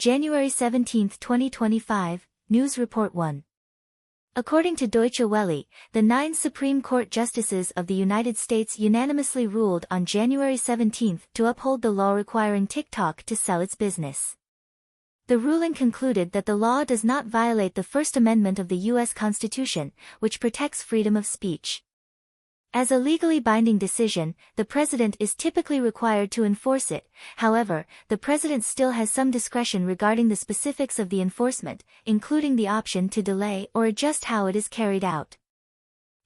January 17, 2025, News Report 1. According to Deutsche Welle, the 9 Supreme Court justices of the United States unanimously ruled on January 17 to uphold the law requiring TikTok to sell its business. The ruling concluded that the law does not violate the First Amendment of the U.S. Constitution, which protects freedom of speech. As a legally binding decision, the president is typically required to enforce it. However, the president still has some discretion regarding the specifics of the enforcement, including the option to delay or adjust how it is carried out.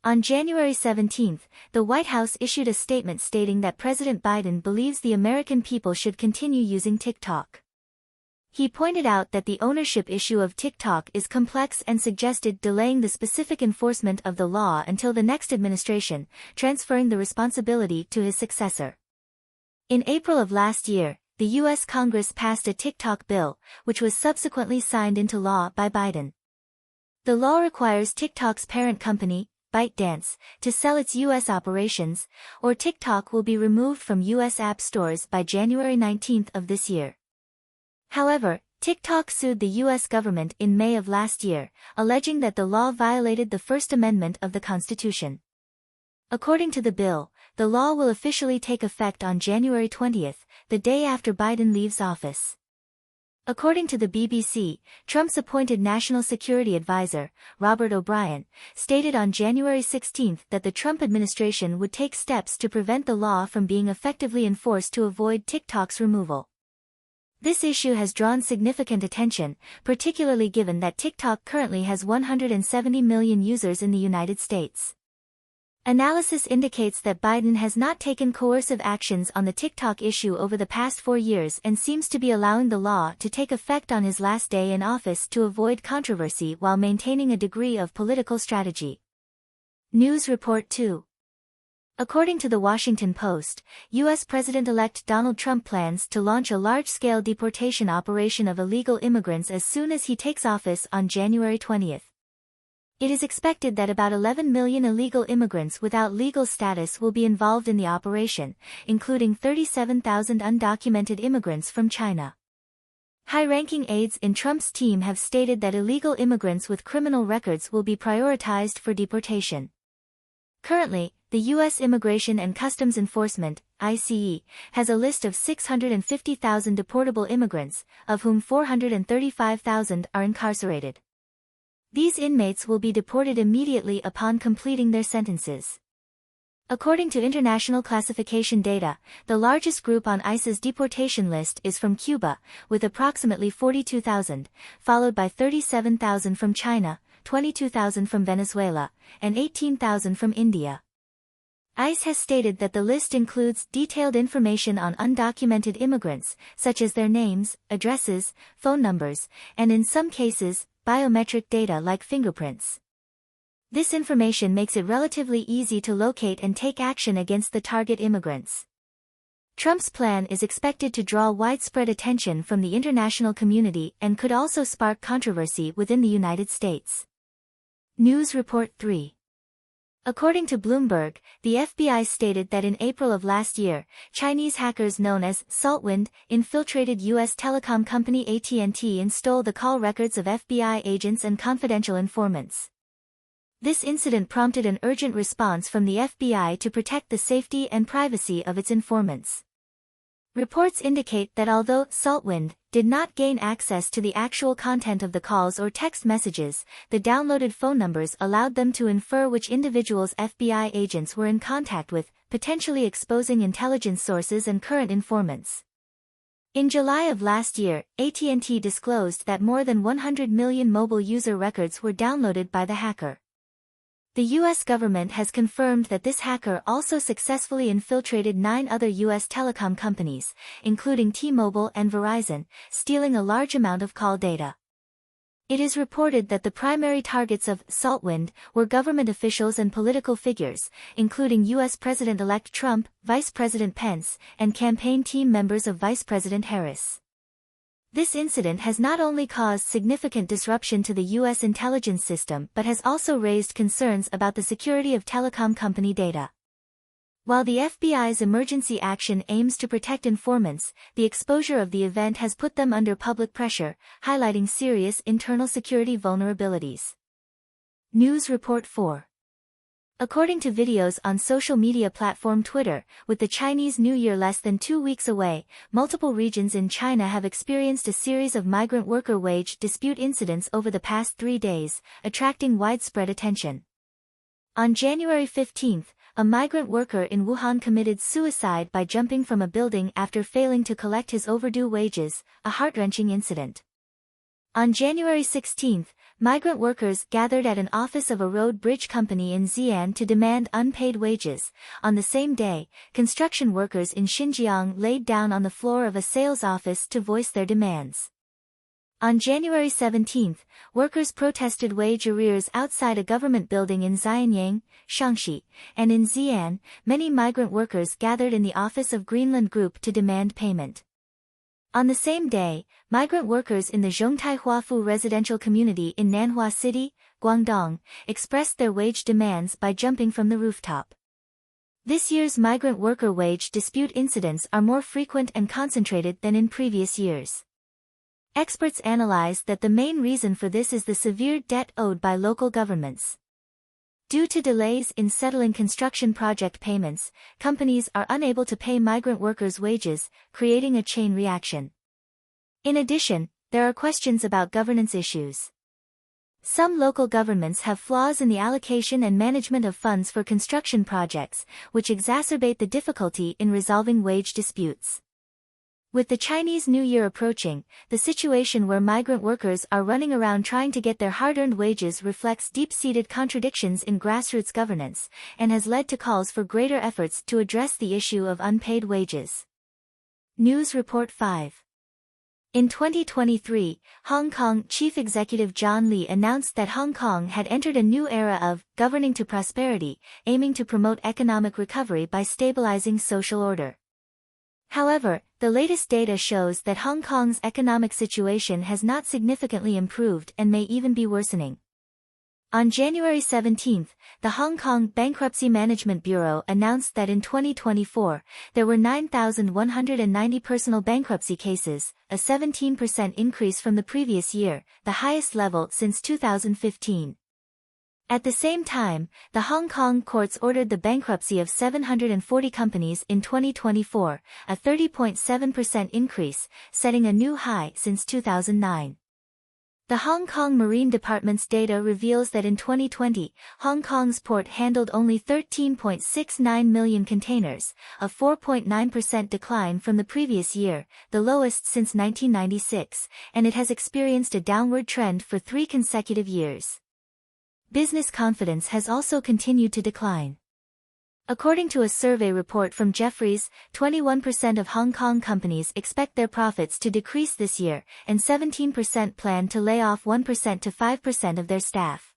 On January 17, the White House issued a statement stating that President Biden believes the American people should continue using TikTok. He pointed out that the ownership issue of TikTok is complex and suggested delaying the specific enforcement of the law until the next administration, transferring the responsibility to his successor. In April of last year, the U.S. Congress passed a TikTok bill, which was subsequently signed into law by Biden. The law requires TikTok's parent company, ByteDance, to sell its U.S. operations, or TikTok will be removed from U.S. app stores by January 19 of this year. However, TikTok sued the U.S. government in May of last year, alleging that the law violated the First Amendment of the Constitution. According to the bill, the law will officially take effect on January 20, the day after Biden leaves office. According to the BBC, Trump's appointed National Security Advisor, Robert O'Brien, stated on January 16 that the Trump administration would take steps to prevent the law from being effectively enforced to avoid TikTok's removal. This issue has drawn significant attention, particularly given that TikTok currently has 170 million users in the United States. Analysis indicates that Biden has not taken coercive actions on the TikTok issue over the past 4 years and seems to be allowing the law to take effect on his last day in office to avoid controversy while maintaining a degree of political strategy. News Report 2. According to the Washington Post, U.S. President-elect Donald Trump plans to launch a large-scale deportation operation of illegal immigrants as soon as he takes office on January 20. It is expected that about 11 million illegal immigrants without legal status will be involved in the operation, including 37,000 undocumented immigrants from China. High-ranking aides in Trump's team have stated that illegal immigrants with criminal records will be prioritized for deportation. Currently, the U.S. Immigration and Customs Enforcement, ICE, has a list of 650,000 deportable immigrants, of whom 435,000 are incarcerated. These inmates will be deported immediately upon completing their sentences. According to international classification data, the largest group on ICE's deportation list is from Cuba, with approximately 42,000, followed by 37,000 from China, 22,000 from Venezuela, and 18,000 from India. ICE has stated that the list includes detailed information on undocumented immigrants, such as their names, addresses, phone numbers, and in some cases, biometric data like fingerprints. This information makes it relatively easy to locate and take action against the target immigrants. Trump's plan is expected to draw widespread attention from the international community and could also spark controversy within the United States. News Report 3. According to Bloomberg, the FBI stated that in April of last year, Chinese hackers known as Saltwind infiltrated U.S. telecom company AT&T and stole the call records of FBI agents and confidential informants. This incident prompted an urgent response from the FBI to protect the safety and privacy of its informants. Reports indicate that although Saltwind did not gain access to the actual content of the calls or text messages, the downloaded phone numbers allowed them to infer which individuals FBI agents were in contact with, potentially exposing intelligence sources and current informants. In July of last year, AT&T disclosed that more than 100 million mobile user records were downloaded by the hacker. The U.S. government has confirmed that this hacker also successfully infiltrated 9 other U.S. telecom companies, including T-Mobile and Verizon, stealing a large amount of call data. It is reported that the primary targets of Saltwind were government officials and political figures, including U.S. President-elect Trump, Vice President Pence, and campaign team members of Vice President Harris. This incident has not only caused significant disruption to the U.S. intelligence system but has also raised concerns about the security of telecom company data. While the FBI's emergency action aims to protect informants, the exposure of the event has put them under public pressure, highlighting serious internal security vulnerabilities. News Report 4. According to videos on social media platform Twitter, with the Chinese New Year less than 2 weeks away, multiple regions in China have experienced a series of migrant worker wage dispute incidents over the past 3 days, attracting widespread attention. On January 15, a migrant worker in Wuhan committed suicide by jumping from a building after failing to collect his overdue wages, a heart-wrenching incident. On January 16, migrant workers gathered at an office of a road bridge company in Xi'an to demand unpaid wages. On the same day, construction workers in Xinjiang laid down on the floor of a sales office to voice their demands. On January 17, workers protested wage arrears outside a government building in Xianyang, Shaanxi, and in Xi'an, many migrant workers gathered in the office of Greenland Group to demand payment. On the same day, migrant workers in the Zhongtai Huafu residential community in Nanhua City, Guangdong, expressed their wage demands by jumping from the rooftop. This year's migrant worker wage dispute incidents are more frequent and concentrated than in previous years. Experts analyze that the main reason for this is the severe debt owed by local governments. Due to delays in settling construction project payments, companies are unable to pay migrant workers' wages, creating a chain reaction. In addition, there are questions about governance issues. Some local governments have flaws in the allocation and management of funds for construction projects, which exacerbate the difficulty in resolving wage disputes. With the Chinese New Year approaching, the situation where migrant workers are running around trying to get their hard-earned wages reflects deep-seated contradictions in grassroots governance, and has led to calls for greater efforts to address the issue of unpaid wages. News Report 5. In 2023, Hong Kong Chief Executive John Lee announced that Hong Kong had entered a new era of governing to prosperity, aiming to promote economic recovery by stabilizing social order. However, the latest data shows that Hong Kong's economic situation has not significantly improved and may even be worsening. On January 17, the Hong Kong Bankruptcy Management Bureau announced that in 2024, there were 9,190 personal bankruptcy cases, a 17% increase from the previous year, the highest level since 2015. At the same time, the Hong Kong courts ordered the bankruptcy of 740 companies in 2024, a 30.7% increase, setting a new high since 2009. The Hong Kong Marine Department's data reveals that in 2020, Hong Kong's port handled only 13.69 million containers, a 4.9% decline from the previous year, the lowest since 1996, and it has experienced a downward trend for 3 consecutive years. Business confidence has also continued to decline. According to a survey report from Jefferies, 21% of Hong Kong companies expect their profits to decrease this year, and 17% plan to lay off 1% to 5% of their staff.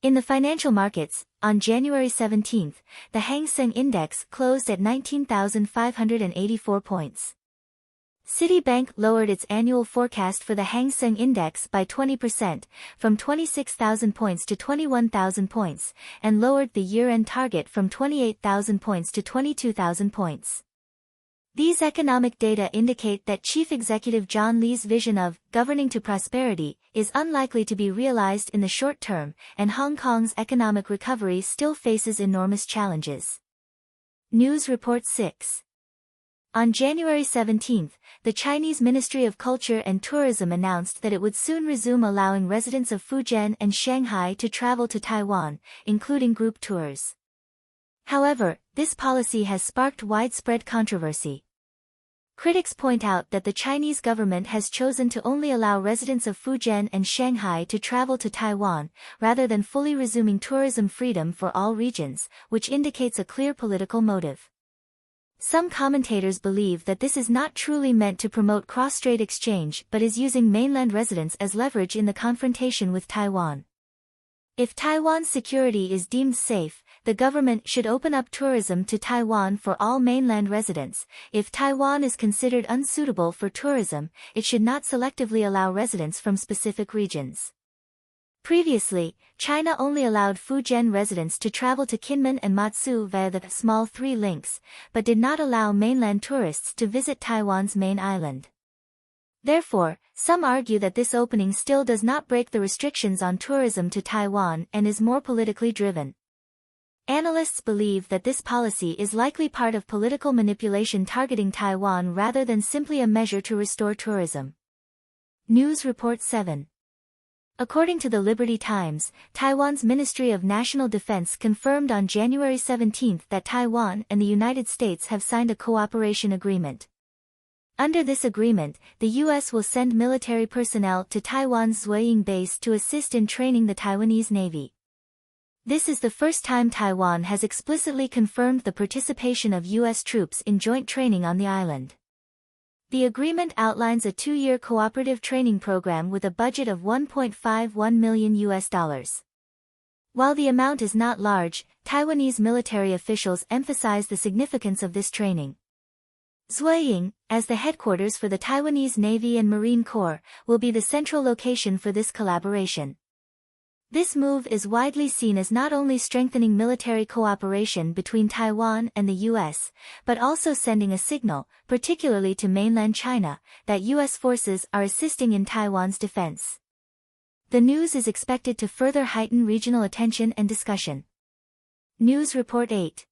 In the financial markets, on January 17, the Hang Seng Index closed at 19,584 points. Citibank lowered its annual forecast for the Hang Seng Index by 20%, from 26,000 points to 21,000 points, and lowered the year-end target from 28,000 points to 22,000 points. These economic data indicate that Chief Executive John Lee's vision of governing to prosperity is unlikely to be realized in the short term, and Hong Kong's economic recovery still faces enormous challenges. News Report 6. On January 17, the Chinese Ministry of Culture and Tourism announced that it would soon resume allowing residents of Fujian and Shanghai to travel to Taiwan, including group tours. However, this policy has sparked widespread controversy. Critics point out that the Chinese government has chosen to only allow residents of Fujian and Shanghai to travel to Taiwan, rather than fully resuming tourism freedom for all regions, which indicates a clear political motive. Some commentators believe that this is not truly meant to promote cross-strait exchange but is using mainland residents as leverage in the confrontation with Taiwan. If Taiwan's security is deemed safe, the government should open up tourism to Taiwan for all mainland residents. If Taiwan is considered unsuitable for tourism, it should not selectively allow residents from specific regions. Previously, China only allowed Fujian residents to travel to Kinmen and Matsu via the small three links, but did not allow mainland tourists to visit Taiwan's main island. Therefore, some argue that this opening still does not break the restrictions on tourism to Taiwan and is more politically driven. Analysts believe that this policy is likely part of political manipulation targeting Taiwan rather than simply a measure to restore tourism. News Report 7. According to the Liberty Times, Taiwan's Ministry of National Defense confirmed on January 17 that Taiwan and the United States have signed a cooperation agreement. Under this agreement, the U.S. will send military personnel to Taiwan's Zhuiying base to assist in training the Taiwanese Navy. This is the first time Taiwan has explicitly confirmed the participation of U.S. troops in joint training on the island. The agreement outlines a 2-year cooperative training program with a budget of $1.51 million. While the amount is not large, Taiwanese military officials emphasize the significance of this training. Zhuiying, as the headquarters for the Taiwanese Navy and Marine Corps, will be the central location for this collaboration. This move is widely seen as not only strengthening military cooperation between Taiwan and the U.S., but also sending a signal, particularly to mainland China, that U.S. forces are assisting in Taiwan's defense. The news is expected to further heighten regional attention and discussion. News Report 8.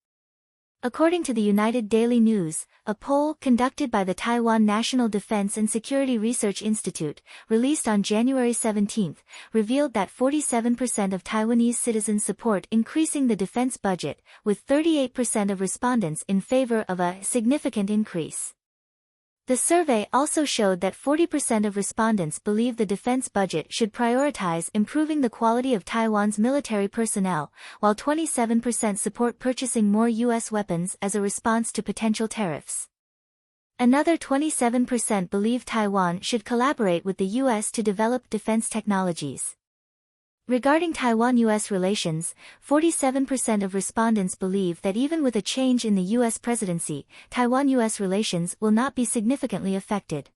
According to the United Daily News, a poll conducted by the Taiwan National Defense and Security Research Institute, released on January 17, revealed that 47% of Taiwanese citizens support increasing the defense budget, with 38% of respondents in favor of a significant increase. The survey also showed that 40% of respondents believe the defense budget should prioritize improving the quality of Taiwan's military personnel, while 27% support purchasing more U.S. weapons as a response to potential tariffs. Another 27% believe Taiwan should collaborate with the U.S. to develop defense technologies. Regarding Taiwan-U.S. relations, 47% of respondents believe that even with a change in the U.S. presidency, Taiwan-U.S. relations will not be significantly affected.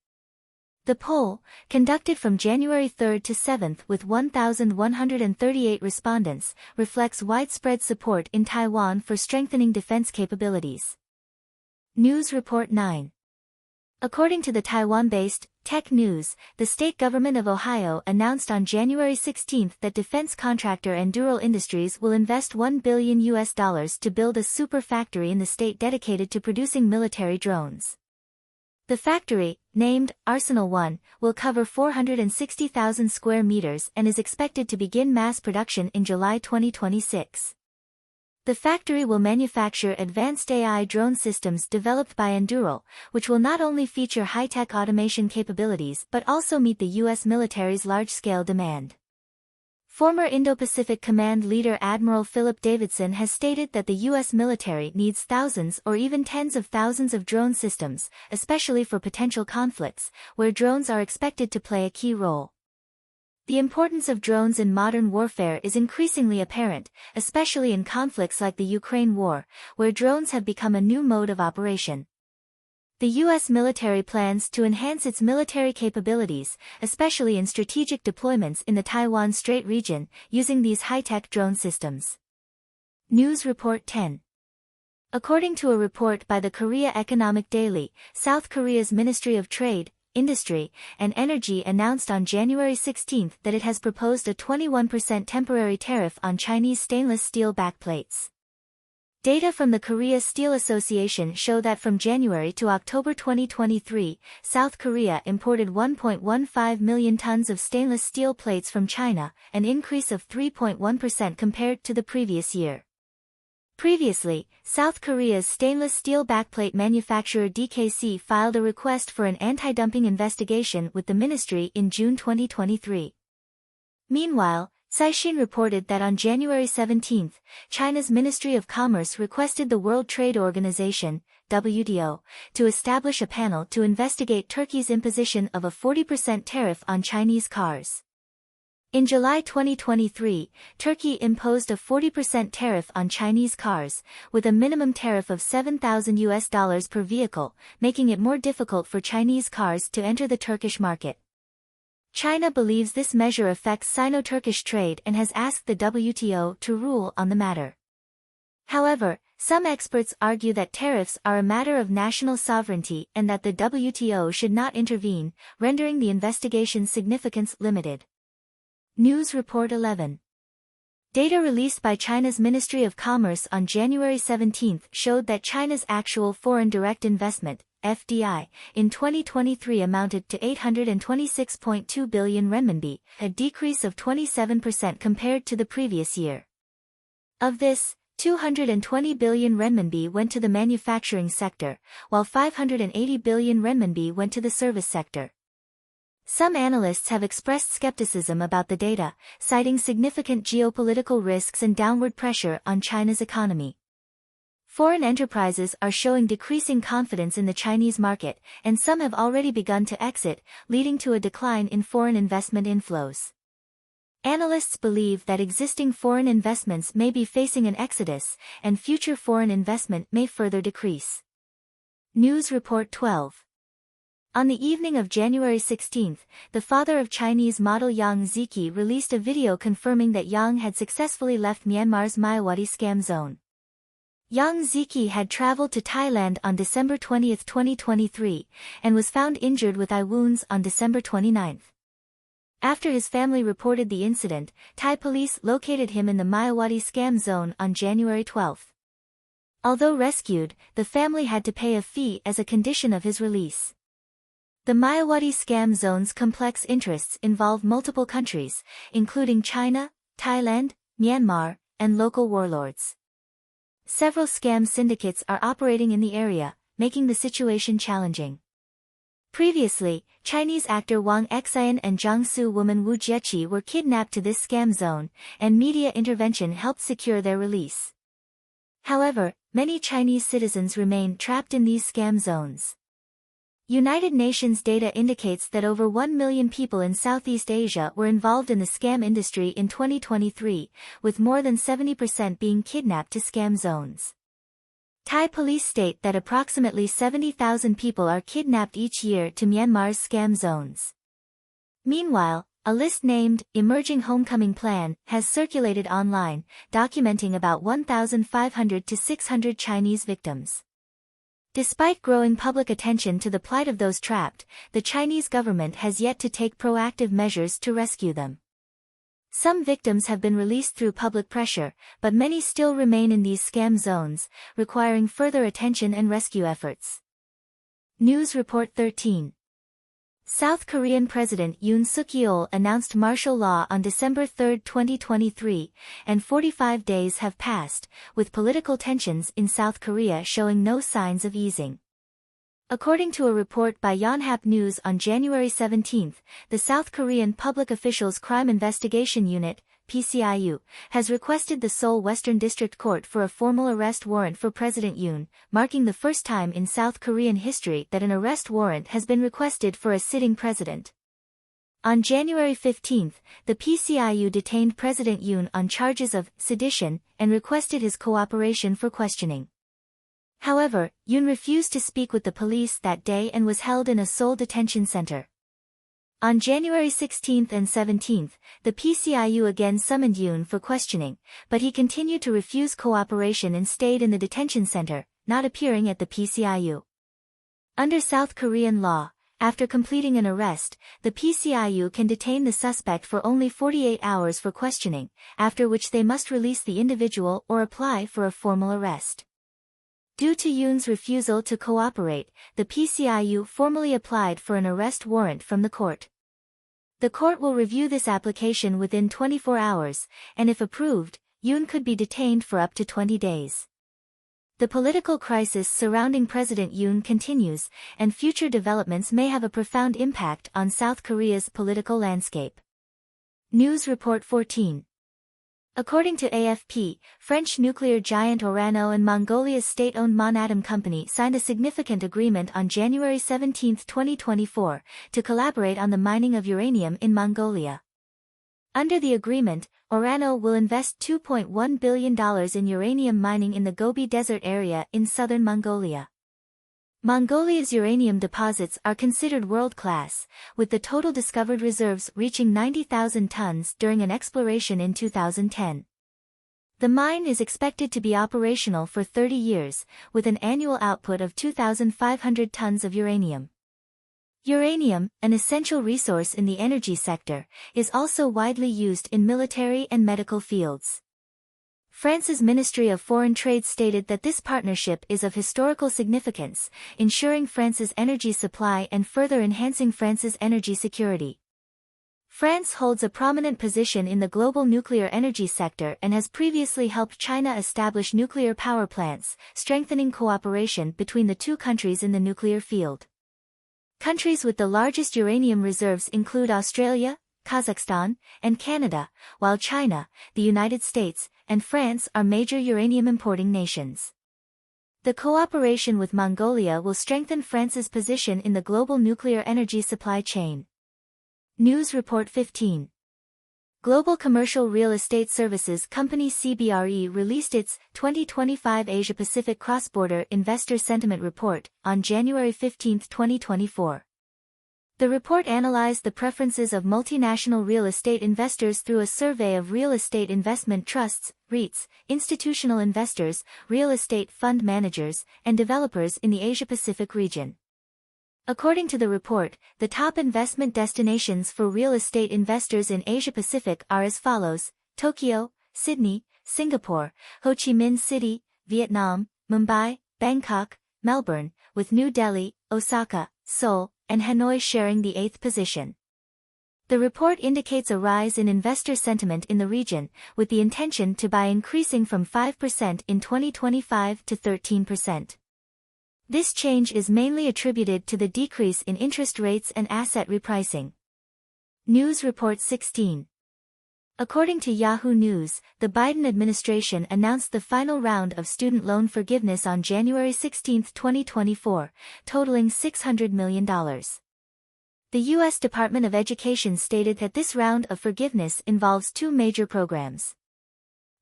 The poll, conducted from January 3 to 7 with 1,138 respondents, reflects widespread support in Taiwan for strengthening defense capabilities. News Report 9. According to the Taiwan-based Tech News, the state government of Ohio announced on January 16 that defense contractor Anduril Industries will invest $1 billion to build a super factory in the state dedicated to producing military drones. The factory, named Arsenal 1, will cover 460,000 square meters and is expected to begin mass production in July 2026. The factory will manufacture advanced AI drone systems developed by Anduril, which will not only feature high-tech automation capabilities but also meet the U.S. military's large-scale demand. Former Indo-Pacific Command leader Admiral Philip Davidson has stated that the U.S. military needs thousands or even tens of thousands of drone systems, especially for potential conflicts, where drones are expected to play a key role. The importance of drones in modern warfare is increasingly apparent, especially in conflicts like the Ukraine war, where drones have become a new mode of operation. The U.S. military plans to enhance its military capabilities, especially in strategic deployments in the Taiwan Strait region, using these high-tech drone systems. News Report 10. According to a report by the Korea Economic Daily, South Korea's Ministry of Trade, Industry, and Energy announced on January 16 that it has proposed a 21% temporary tariff on Chinese stainless steel backplates. Data from the Korea Steel Association show that from January to October 2023, South Korea imported 1.15 million tons of stainless steel plates from China, an increase of 3.1% compared to the previous year. Previously, South Korea's stainless steel backplate manufacturer DKC filed a request for an anti-dumping investigation with the ministry in June 2023. Meanwhile, Caixin reported that on January 17, China's Ministry of Commerce requested the World Trade Organization, WTO, to establish a panel to investigate Turkey's imposition of a 40% tariff on Chinese cars. In July 2023, Turkey imposed a 40% tariff on Chinese cars, with a minimum tariff of $7,000 per vehicle, making it more difficult for Chinese cars to enter the Turkish market. China believes this measure affects Sino-Turkish trade and has asked the WTO to rule on the matter. However, some experts argue that tariffs are a matter of national sovereignty and that the WTO should not intervene, rendering the investigation's significance limited. News Report 11. Data released by China's Ministry of Commerce on January 17 showed that China's actual foreign direct investment, FDI, in 2023 amounted to 826.2 billion renminbi, a decrease of 27% compared to the previous year. Of this, 220 billion renminbi went to the manufacturing sector, while 580 billion renminbi went to the service sector. Some analysts have expressed skepticism about the data, citing significant geopolitical risks and downward pressure on China's economy. Foreign enterprises are showing decreasing confidence in the Chinese market, and some have already begun to exit, leading to a decline in foreign investment inflows. Analysts believe that existing foreign investments may be facing an exodus, and future foreign investment may further decrease. News Report 12. On the evening of January 16, the father of Chinese model Yang Ziki released a video confirming that Yang had successfully left Myanmar's Mayawati scam zone. Yang Ziki had traveled to Thailand on December 20, 2023, and was found injured with eye wounds on December 29. After his family reported the incident, Thai police located him in the Mayawati scam zone on January 12. Although rescued, the family had to pay a fee as a condition of his release. The Mayawati scam zone's complex interests involve multiple countries, including China, Thailand, Myanmar, and local warlords. Several scam syndicates are operating in the area, making the situation challenging. Previously, Chinese actor Wang Xian and Jiangsu woman Wu Jieqi were kidnapped to this scam zone, and media intervention helped secure their release. However, many Chinese citizens remain trapped in these scam zones. United Nations data indicates that over 1 million people in Southeast Asia were involved in the scam industry in 2023, with more than 70% being kidnapped to scam zones. Thai police state that approximately 70,000 people are kidnapped each year to Myanmar's scam zones. Meanwhile, a list named Emerging Homecoming Plan has circulated online, documenting about 1,500 to 600 Chinese victims. Despite growing public attention to the plight of those trapped, the Chinese government has yet to take proactive measures to rescue them. Some victims have been released through public pressure, but many still remain in these scam zones, requiring further attention and rescue efforts. News Report 13. South Korean President Yoon Suk-yeol announced martial law on December 3, 2023, and 45 days have passed, with political tensions in South Korea showing no signs of easing. According to a report by Yonhap News on January 17, the South Korean Public Officials Crime Investigation Unit, PCIU, has requested the Seoul Western District Court for a formal arrest warrant for President Yoon, marking the first time in South Korean history that an arrest warrant has been requested for a sitting president. On January 15, the PCIU detained President Yoon on charges of sedition and requested his cooperation for questioning. However, Yoon refused to speak with the police that day and was held in a Seoul detention center. On January 16 and 17, the PCIU again summoned Yoon for questioning, but he continued to refuse cooperation and stayed in the detention center, not appearing at the PCIU. Under South Korean law, after completing an arrest, the PCIU can detain the suspect for only 48 hours for questioning, after which they must release the individual or apply for a formal arrest. Due to Yoon's refusal to cooperate, the PCIU formally applied for an arrest warrant from the court. The court will review this application within 24 hours, and if approved, Yoon could be detained for up to 20 days. The political crisis surrounding President Yoon continues, and future developments may have a profound impact on South Korea's political landscape. News Report 14. According to AFP, French nuclear giant Orano and Mongolia's state-owned Monatom company signed a significant agreement on January 17, 2024, to collaborate on the mining of uranium in Mongolia. Under the agreement, Orano will invest $2.1 billion in uranium mining in the Gobi Desert area in southern Mongolia. Mongolia's uranium deposits are considered world-class, with the total discovered reserves reaching 90,000 tons during an exploration in 2010. The mine is expected to be operational for 30 years, with an annual output of 2,500 tons of uranium. Uranium, an essential resource in the energy sector, is also widely used in military and medical fields. France's Ministry of Foreign Trade stated that this partnership is of historical significance, ensuring France's energy supply and further enhancing France's energy security. France holds a prominent position in the global nuclear energy sector and has previously helped China establish nuclear power plants, strengthening cooperation between the two countries in the nuclear field. Countries with the largest uranium reserves include Australia, Kazakhstan, and Canada, while China, the United States, and France are major uranium importing nations. The cooperation with Mongolia will strengthen France's position in the global nuclear energy supply chain. News Report 15. Global commercial real estate services company CBRE released its 2025 Asia-Pacific Cross-Border Investor Sentiment Report on January 15, 2024. The report analyzed the preferences of multinational real estate investors through a survey of real estate investment trusts, REITs, institutional investors, real estate fund managers, and developers in the Asia-Pacific region. According to the report, the top investment destinations for real estate investors in Asia-Pacific are as follows: Tokyo, Sydney, Singapore, Ho Chi Minh City, Vietnam, Mumbai, Bangkok, Melbourne, with New Delhi, Osaka, Seoul, and Hanoi sharing the 8th position. The report indicates a rise in investor sentiment in the region, with the intention to buy increasing from 5% in 2025 to 13%. This change is mainly attributed to the decrease in interest rates and asset repricing. News Report 16. According to Yahoo News, the Biden administration announced the final round of student loan forgiveness on January 16, 2024, totaling $600 million. The U.S. Department of Education stated that this round of forgiveness involves two major programs.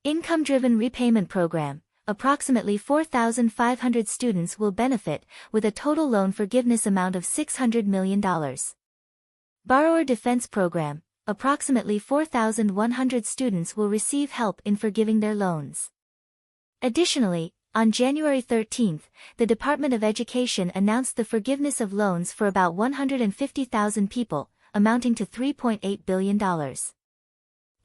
Income-driven repayment program. Approximately 4,500 students will benefit, with a total loan forgiveness amount of $600 million. Borrower Defense Program. Approximately 4,100 students will receive help in forgiving their loans. Additionally, on January 13, the Department of Education announced the forgiveness of loans for about 150,000 people, amounting to $3.8 billion.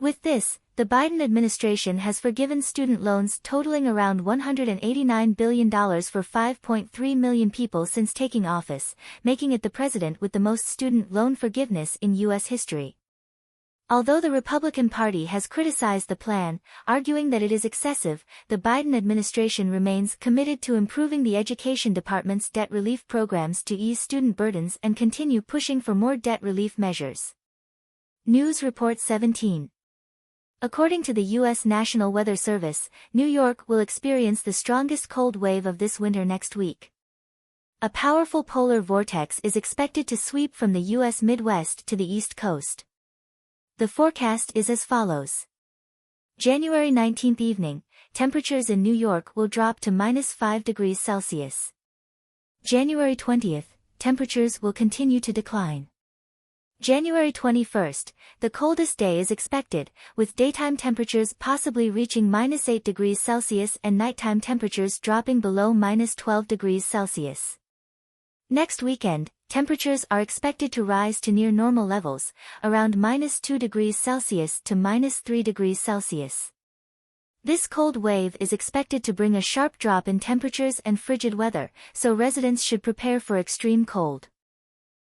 With this, the Biden administration has forgiven student loans totaling around $189 billion for 5.3 million people since taking office, making it the president with the most student loan forgiveness in U.S. history. Although the Republican Party has criticized the plan, arguing that it is excessive, the Biden administration remains committed to improving the Education Department's debt relief programs to ease student burdens and continue pushing for more debt relief measures. News Report 17. According to the U.S. National Weather Service, New York will experience the strongest cold wave of this winter next week. A powerful polar vortex is expected to sweep from the U.S. Midwest to the East Coast. The forecast is as follows. January 19 evening, temperatures in New York will drop to -5 degrees Celsius. January 20th, temperatures will continue to decline. January 21st, the coldest day is expected, with daytime temperatures possibly reaching -8 degrees Celsius and nighttime temperatures dropping below -12 degrees Celsius. Next weekend, temperatures are expected to rise to near normal levels, around -2 degrees Celsius to -3 degrees Celsius. This cold wave is expected to bring a sharp drop in temperatures and frigid weather, so residents should prepare for extreme cold.